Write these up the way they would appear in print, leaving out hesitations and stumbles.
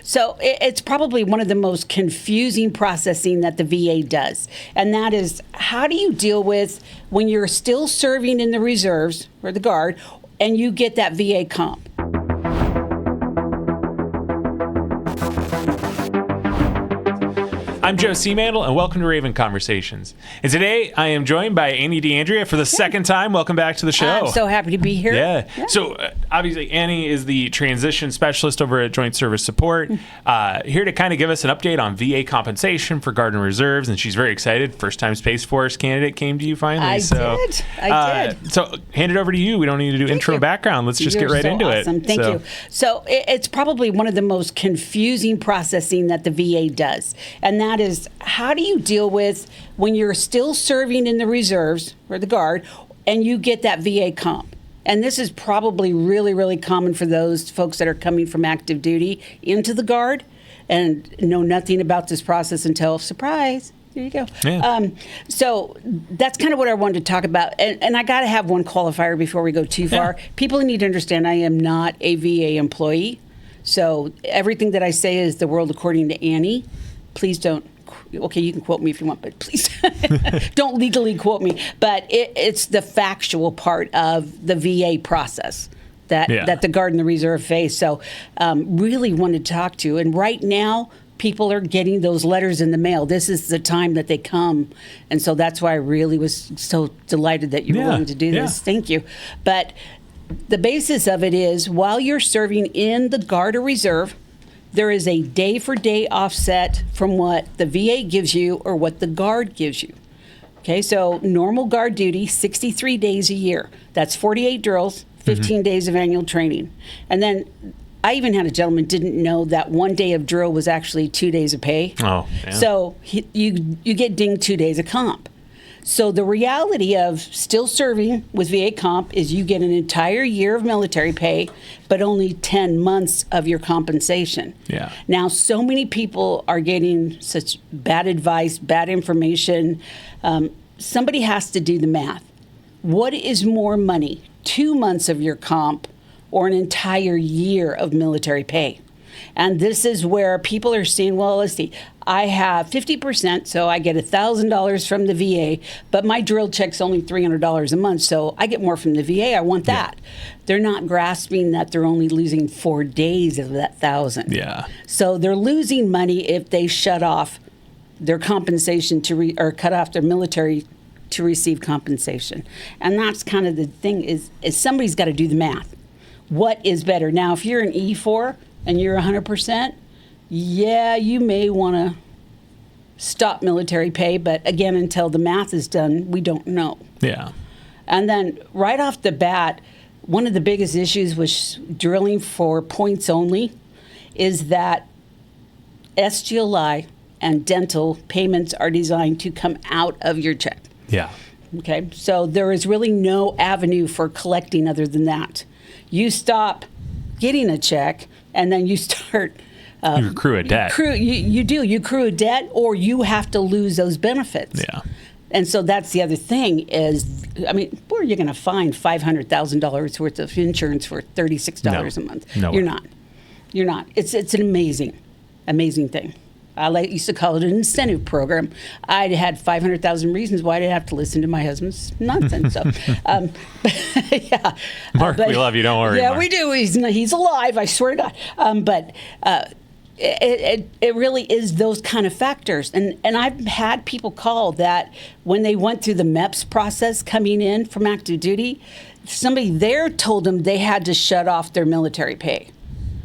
So it's probably one of the most confusing processing that the VA does. And that is, how do you deal with when you're still serving in the reserves or the Guard and you get that VA comp? I'm Joe Seamandel, and welcome to Raven Conversations. And today, I am joined by Annie DeAndrea for the second time. Welcome back to the show. I'm so happy to be here. Yeah. So, obviously, Annie is the transition specialist over at Joint Service Support, here to kind of give us an update on VA compensation for Guard and Reserves, and she's very excited. First-time Space Force candidate came to you finally. I did. So, hand it over to you. We don't need to do intro background. Let's just get right into it. Thank you. So, it's probably one of the most confusing processing that the VA does, and that is, how do you deal with when you're still serving in the reserves or the Guard and you get that VA comp? And this is probably really, really common for those folks that are coming from active duty into the Guard and know nothing about this process until, surprise, there you go. Yeah. So that's kind of what I wanted to talk about. And I got to have one qualifier before we go too far. Yeah. People need to understand I am not a VA employee. So everything that I say is the world according to Annie. Please don't. Okay, you can quote me if you want, but please don't legally quote me. But it's the factual part of the VA process that the Guard and the Reserve face. So really wanted to talk to you. And right now, people are getting those letters in the mail. This is the time that they come. And so that's why I really was so delighted that you were willing to do this. Thank you. But the basis of it is, while you're serving in the Guard or Reserve, there is a day-for-day offset from what the VA gives you or what the Guard gives you. Okay, so normal Guard duty, 63 days a year. That's 48 drills, 15 days of annual training. And then I even had a gentleman didn't know that 1 day of drill was actually 2 days of pay. Oh, yeah. So you get dinged 2 days of comp. So the reality of still serving with VA comp is you get an entire year of military pay, but only 10 months of your compensation. Yeah. Now, so many people are getting such bad advice, bad information. Somebody has to do the math. What is more money, 2 months of your comp or an entire year of military pay? And this is where people are saying, well, let's see, I have 50%, so I get $1,000 from the VA, but my drill check's only $300 a month, so I get more from the VA. I want that. They're not grasping that they're only losing 4 days of that 1,000. Yeah. So they're losing money if they shut off their compensation or cut off their military to receive compensation. And that's kind of the thing is somebody's got to do the math. What is better? Now, if you're an E4 and you're 100%, you may want to stop military pay, but again, until the math is done, we don't know. Yeah. And then right off the bat, one of the biggest issues with drilling for points only is that SGLI and dental payments are designed to come out of your check. Yeah. Okay, so there is really no avenue for collecting other than that. You stop getting a check, and then you start... you accrue a debt. You accrue a debt, or you have to lose those benefits. Yeah. And so that's the other thing is, I mean, where are you going to find $500,000 worth of insurance for $36 a month? No. You're not. It's an amazing thing. I used to call it an incentive program. I had 500,000 reasons why I didn't have to listen to my husband's nonsense. So, yeah. Mark, we love you. Don't worry. Yeah, Mark. we do. He's alive. I swear to God. But it really is those kind of factors. And I've had people call that when they went through the MEPS process coming in from active duty, somebody there told them they had to shut off their military pay.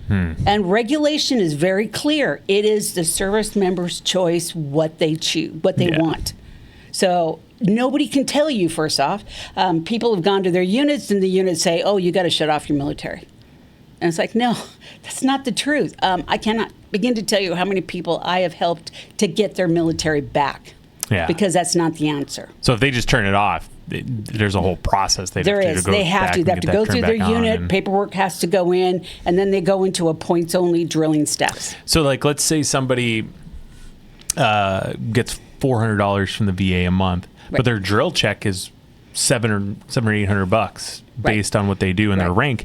And regulation is very clear. It is the service member's choice what they choose, what they want. So nobody can tell you, first off. People have gone to their units, and the units say, oh, you got to shut off your military. And it's like, no, that's not the truth. I cannot begin to tell you how many people I have helped to get their military back. Yeah. Because that's not the answer. So if they just turn it off, there's a whole process they have to go. They have to go through their unit. Paperwork has to go in, and then they go into a points-only drilling steps. So, like, let's say somebody gets $400 from the VA a month, but their drill check is $700 or $800 based on what they do in their rank.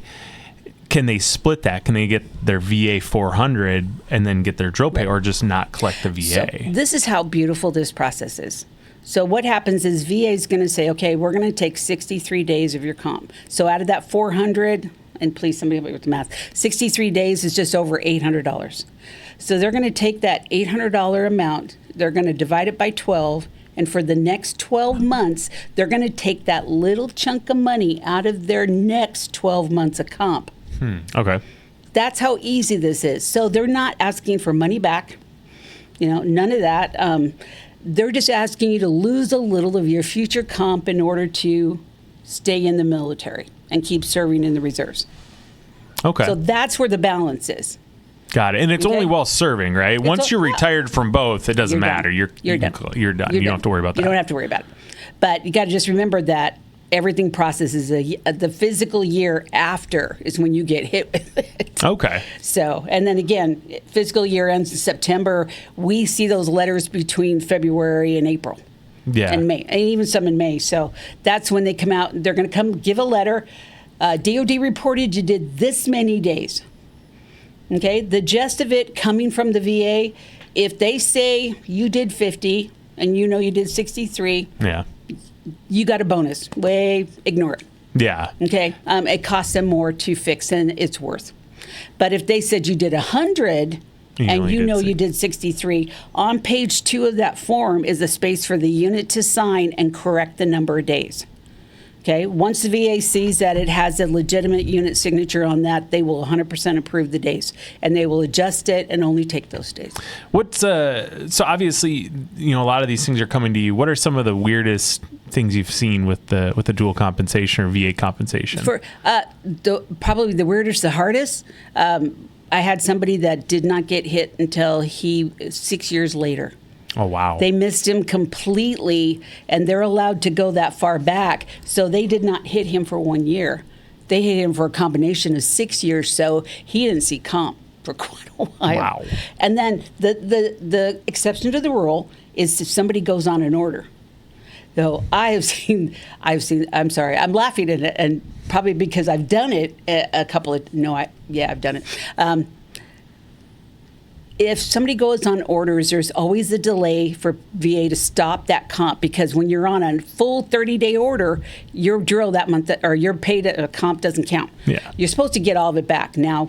can they split that? Can they get their VA 400 and then get their drill pay, or just not collect the VA? So this is how beautiful this process is. So what happens is VA is going to say, okay, we're going to take 63 days of your comp. So out of that 400, and please somebody help me with the math, 63 days is just over $800. So they're going to take that $800 amount, they're going to divide it by 12, and for the next 12 months, they're going to take that little chunk of money out of their next 12 months of comp. Okay. That's how easy this is. So they're not asking for money back, none of that. They're just asking you to lose a little of your future comp in order to stay in the military and keep serving in the reserves. Okay. So that's where the balance is. Got it. And it's only while serving, right? Once you're retired from both, it doesn't matter. You're done. You're done. You don't have to worry about that. You don't have to worry about it. But you got to just remember that everything processes the physical year after is when you get hit with it. Okay. So, and then again, fiscal year ends in September. We see those letters between February and April. Yeah. And May, and even some in May. So that's when they come out. They're going to come give a letter. DOD reported you did this many days. Okay, the gist of it coming from the VA, if they say you did 50 and you did 63, you got a bonus. Ignore it. Yeah. Okay, it costs them more to fix than it's worth. But if they said you did 100 and you did 63, on page 2 of that form is a space for the unit to sign and correct the number of days. Okay, once the VA sees that it has a legitimate unit signature on that, they will 100% approve the days, and they will adjust it and only take those days. So obviously, a lot of these things are coming to you. What are some of the weirdest things you've seen with the dual compensation or VA compensation? For probably the weirdest, the hardest. I had somebody that did not get hit until 6 years later. Oh, wow. They missed him completely, and they're allowed to go that far back. So they did not hit him for 1 year. They hit him for a combination of 6 years, so he didn't see comp for quite a while. Wow. And then the exception to the rule is if somebody goes on an order. So I'm sorry, I'm laughing at it, and probably because I've done it I've done it. If somebody goes on orders, there's always a delay for VA to stop that comp, because when you're on a full 30-day order, your drill that month or your paid comp doesn't count. Yeah. You're supposed to get all of it back. Now,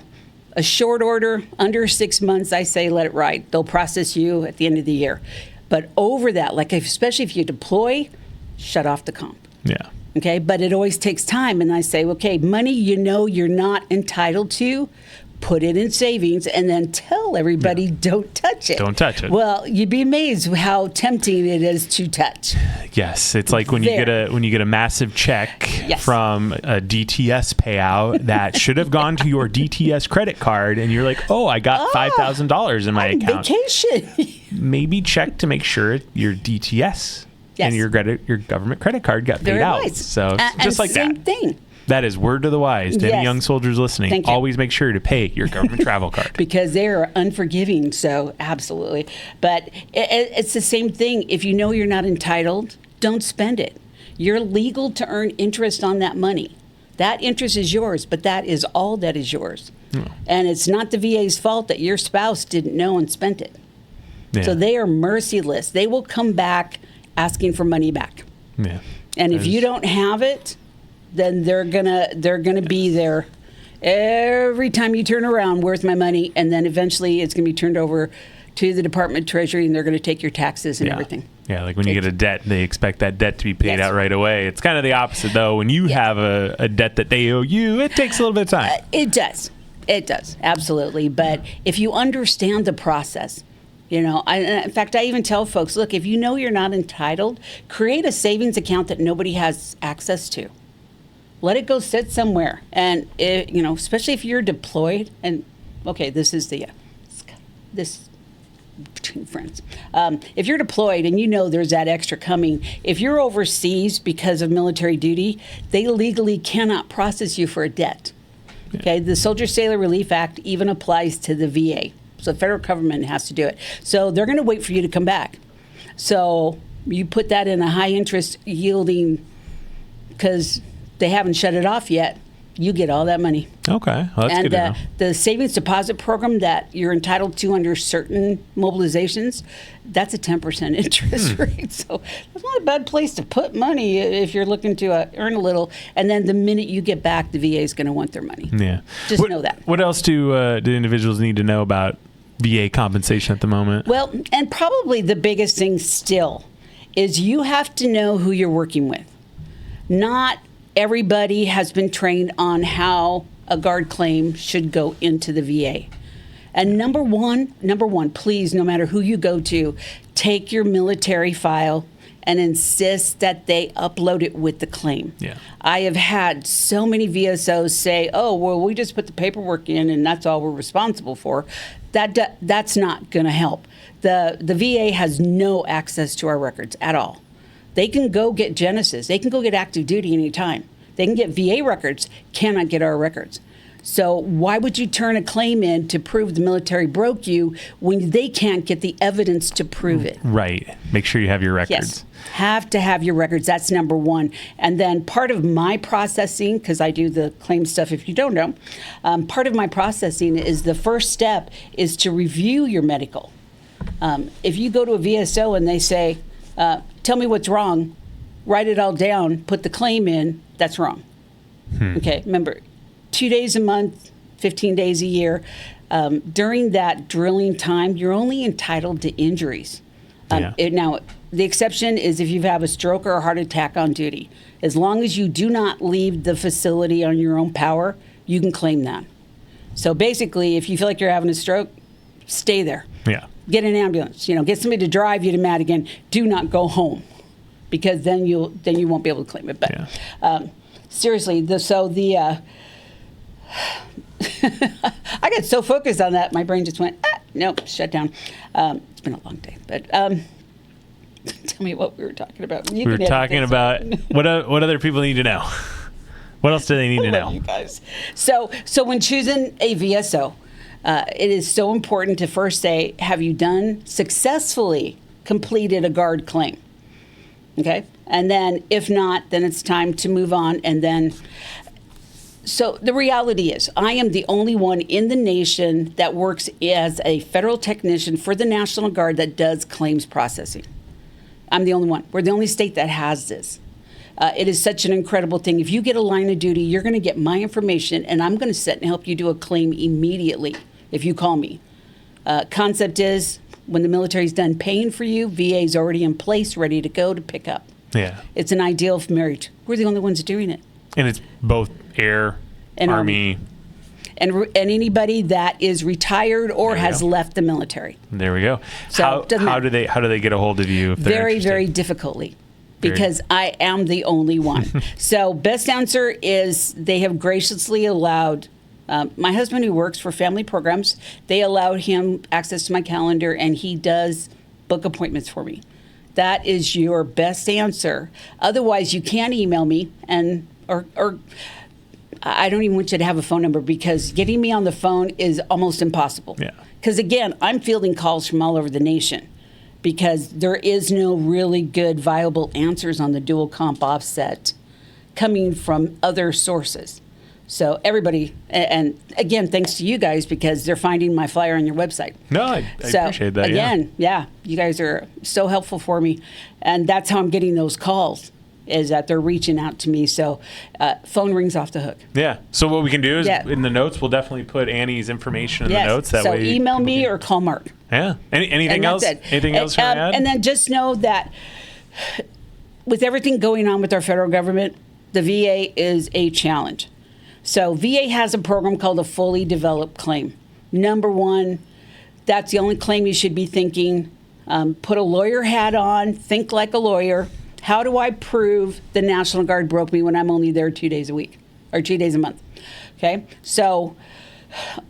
a short order under 6 months, I say let it ride. They'll process you at the end of the year. But over that, especially if you deploy, shut off the comp. Yeah. Okay, but it always takes time. And I say, okay, money you're not entitled to, put it in savings, and then tell everybody don't touch it. Don't touch it. Well, you'd be amazed how tempting it is to touch. Yes, it's like when you get a massive check from a DTS payout that should have gone to your DTS credit card, and you're like, "Oh, I got $5,000 in my account." Vacation. Maybe check to make sure your DTS and your government credit card got paid out. Nice. So just like that. Same thing. That is word to the wise to any young soldiers listening. Always make sure to pay your government travel card. Because they are unforgiving, so absolutely. But it's the same thing. If you know you're not entitled, don't spend it. You're legal to earn interest on that money. That interest is yours, but that is all that is yours. And it's not the VA's fault that your spouse didn't know and spent it. Yeah. So they are merciless. They will come back asking for money back. Yeah. And if you don't have it, then they're gonna be there every time you turn around. Where's my money? And then eventually it's gonna be turned over to the Department of Treasury, and they're gonna take your taxes and everything. Yeah, like when you get a debt, they expect that debt to be paid out right away. It's kind of the opposite, though. When you have a debt that they owe you, it takes a little bit of time. It does. It does, absolutely. But if you understand the process, in fact, I even tell folks, look, if you know you're not entitled, create a savings account that nobody has access to. Let it go sit somewhere. And, especially if you're deployed, and, okay, this is this between friends. If you're deployed and there's that extra coming, if you're overseas because of military duty, they legally cannot process you for a debt. Okay, the Soldier Sailor Relief Act even applies to the VA. So the federal government has to do it. So they're going to wait for you to come back. So you put that in a high interest yielding, because they haven't shut it off yet, you get all that money. Okay. Well, that's good to know. The savings deposit program that you're entitled to under certain mobilizations, that's a 10% interest rate. So that's not a bad place to put money if you're looking to earn a little. And then the minute you get back, the VA is going to want their money. Yeah. Just know that. What else do individuals need to know about VA compensation at the moment? Well, and probably the biggest thing still is you have to know who you're working with. Not everybody has been trained on how a guard claim should go into the VA. And number one, please, no matter who you go to, take your military file and insist that they upload it with the claim. Yeah. I have had so many VSOs say, oh, well, we just put the paperwork in and that's all we're responsible for. That's not going to help. The VA has no access to our records at all. They can go get Genesis. They can go get active duty anytime. They can get VA records, cannot get our records. So why would you turn a claim in to prove the military broke you when they can't get the evidence to prove it? Right. Make sure you have your records. Yes. Have to have your records. That's number one. And then part of my processing, because I do the claim stuff if you don't know, part of my processing is the first step is to review your medical. If you go to a VSO and they say, tell me what's wrong, write it all down, put the claim in, that's wrong. Okay, remember, 2 days a month, 15 days a year. During that drilling time, you're only entitled to injuries. Now, the exception is if you have a stroke or a heart attack on duty. As long as you do not leave the facility on your own power, you can claim that. So basically, if you feel like you're having a stroke, stay there. Yeah. Get an ambulance. Get somebody to drive you to Madigan. Do not go home, because then you won't be able to claim it. But seriously, I got so focused on that, my brain just went, nope, shut down. It's been a long day, but tell me what we were talking about. We were talking about what other people need to know. What else do they need to know? You guys. So when choosing a VSO, it is so important to first say, have you successfully completed a guard claim? Okay. And then if not, then it's time to move on. And then, so the reality is I am the only one in the nation that works as a federal technician for the National Guard that does claims processing. I'm the only one. We're the only state that has this. It is such an incredible thing. If you get a line of duty, you're going to get my information, and I'm going to sit and help you do a claim immediately if you call me. Concept is, when the military's done paying for you, VA's already in place, ready to go to pick up. Yeah. It's an ideal marriage. We're the only ones doing it. And it's both Air and Army. And anybody that is retired or has left the military. There we go. So how do they get a hold of you if they're very, interested? very difficultly, because I am the only one. So best answer is they have graciously allowed my husband, who works for family programs, they allowed him access to my calendar, and he does book appointments for me. That is your best answer. Otherwise, you can email me, or I don't even want you to have a phone number, because getting me on the phone is almost impossible. Yeah. Because again, I'm fielding calls from all over the nation, because there is no really good viable answers on the dual comp offset coming from other sources. So everybody, and again, thanks to you guys, because they're finding my flyer on your website. No, I appreciate that. Again, you guys are so helpful for me. And that's how I'm getting those calls, is that they're reaching out to me. So phone rings off the hook. Yeah. So what we can do is in the notes, we'll definitely put Annie's information in the notes. That way, email me or call Mark. Yeah. Anything else? Anything else you want to add? And then just know that with everything going on with our federal government, the VA is a challenge. So VA has a program called a fully developed claim. Number one, that's the only claim you should be thinking. Put a lawyer hat on, think like a lawyer. How do I prove the National Guard broke me when I'm only there 2 days a week or 2 days a month? Okay, so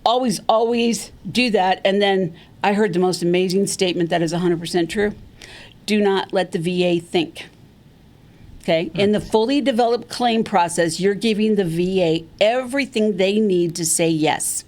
always do that. And then I heard the most amazing statement that is 100% true. Do not let the VA think. Okay, in the fully developed claim process, you're giving the VA everything they need to say yes.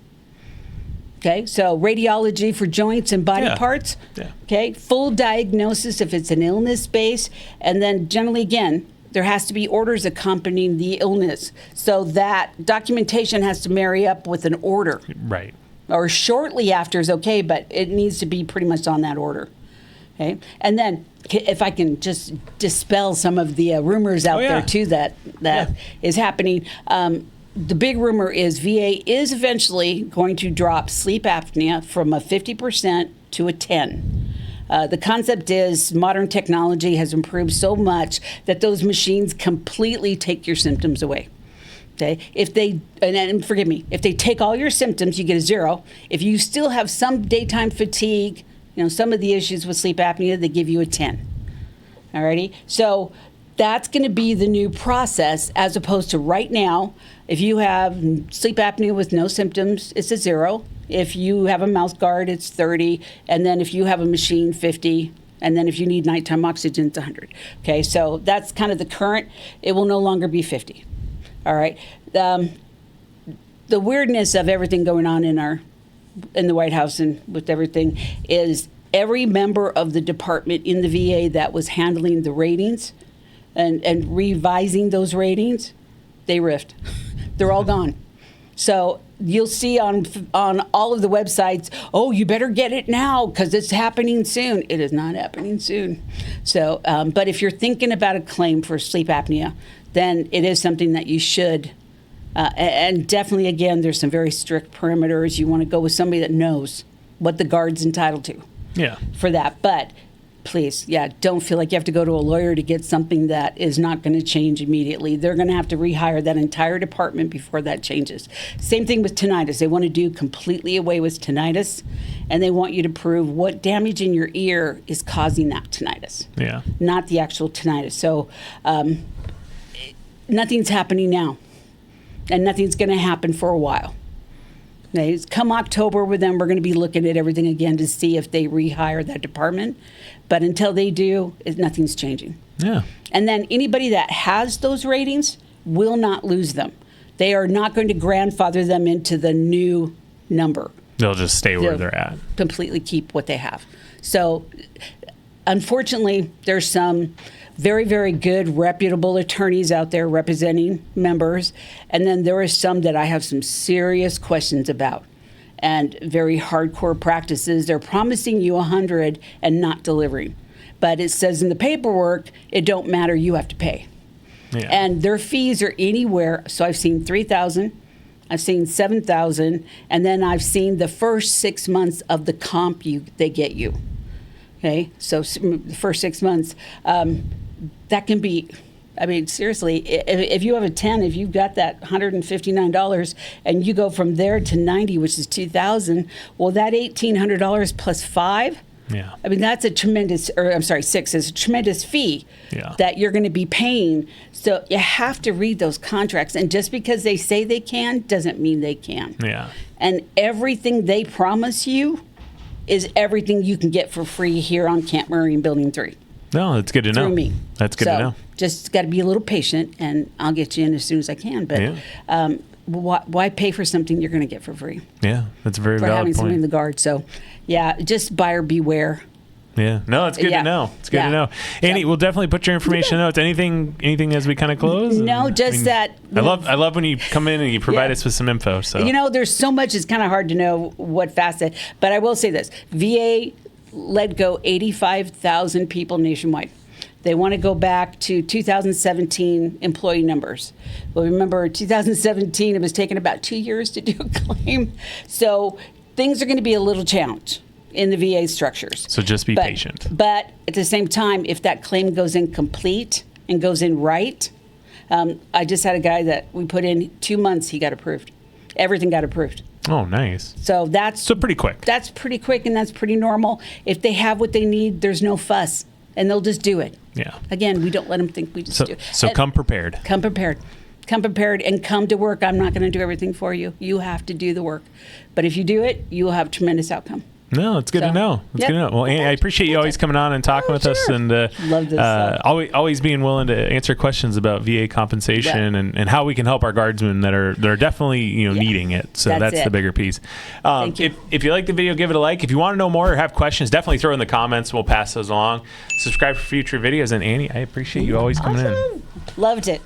Okay, so radiology for joints and body parts. Yeah. Okay, full diagnosis if it's an illness base, and then generally, again, There has to be orders accompanying the illness. So that documentation has to marry up with an order. Right. Or shortly after is okay, but it needs to be pretty much on that order. Okay. And then if I can just dispel some of the rumors out there too that is happening. The big rumor is VA is eventually going to drop sleep apnea from a 50% to a 10. The concept is modern technology has improved so much that those machines completely take your symptoms away. Okay, if they, and forgive me, if they take all your symptoms, you get a 0. If you still have some daytime fatigue, some of the issues with sleep apnea, they give you a 10. Alrighty, so that's going to be the new process, as opposed to right now. If you have sleep apnea with no symptoms, it's a 0. If you have a mouth guard, it's 30. And then if you have a machine, 50. And then if you need nighttime oxygen, it's 100. Okay, so that's kind of the current. It will no longer be 50. All right. The weirdness of everything going on in the White House and with everything is every member of the department in the VA that was handling the ratings and revising those ratings, they riffed. They're all gone. So you'll see on all of the websites, oh, you better get it now because it's happening soon. It is not happening soon. So, but if you're thinking about a claim for sleep apnea, then it is something that you should. And definitely, again, there's some very strict perimeters. You want to go with somebody that knows what the guard's entitled to. Yeah. For that. But please, don't feel like you have to go to a lawyer to get something that is not going to change immediately. They're going to have to rehire that entire department before that changes. Same thing with tinnitus. They want to do completely away with tinnitus, and they want you to prove what damage in your ear is causing that tinnitus. Yeah. Not the actual tinnitus. So nothing's happening now, and nothing's going to happen for a while. Come October with them, we're going to be looking at everything again to see if they rehire that department. But until they do, nothing's changing. Yeah. And then anybody that has those ratings will not lose them. They are not going to grandfather them into the new number. They'll just stay where they're at. Completely keep what they have. So, unfortunately, there's some very, very good, reputable attorneys out there representing members. And then there are some that I have some serious questions about and very hardcore practices. They're promising you 100 and not delivering. But it says in the paperwork, it don't matter, you have to pay. Yeah. And their fees are anywhere. So I've seen $3,000, I've seen $7,000, and then I've seen the first 6 months of the comp they get you. Okay, so the first 6 months, that can be, I mean, seriously, if you have a 10, if you've got that $159 and you go from there to 90, which is $2,000, well, that $1,800 plus 5, yeah. I mean, that's a tremendous, or I'm sorry, 6 is a tremendous fee that you're going to be paying. So you have to read those contracts. And just because they say they can doesn't mean they can. Yeah. And everything they promise you is everything you can get for free here on Camp Marine Building 3. No, that's good to know. Through me. That's good to know. Just got to be a little patient, and I'll get you in as soon as I can. But why pay for something you're going to get for free? Yeah, that's a very for valid having point. something in the guard. So, just buyer beware. Yeah, no, it's good to know. It's good to know. Annie, we'll definitely put your information in notes. Anything as we kind of close? No, that. I love when you come in and you provide us with some info. So there's so much. It's kind of hard to know what facet. But I will say this: VA let go 85,000 people nationwide. They want to go back to 2017 employee numbers. Well, remember, 2017, it was taking about 2 years to do a claim. So things are going to be a little challenged in the VA structures. So just be patient. But at the same time, if that claim goes in complete and goes in right, I just had a guy that we put in 2 months, he got approved. Everything got approved. Oh, nice. So that's pretty quick. That's pretty quick, and that's pretty normal. If they have what they need, there's no fuss, and they'll just do it. Yeah. Again, we don't let them think we just do it. So come prepared. Come prepared. Come prepared and come to work. I'm not going to do everything for you. You have to do the work. But if you do it, you will have tremendous outcome. No, it's good to know. It's Yep. good to know. Well, Annie, I appreciate you always coming on and talking with us, sure. and Love this stuff. always being willing to answer questions about VA compensation and how we can help our guardsmen that are definitely needing it. So that's it. the bigger piece. Thank you. If you like the video, give it a like. If you want to know more or have questions, definitely throw in the comments. We'll pass those along. Subscribe for future videos. And Annie, I appreciate you always coming in. Loved it.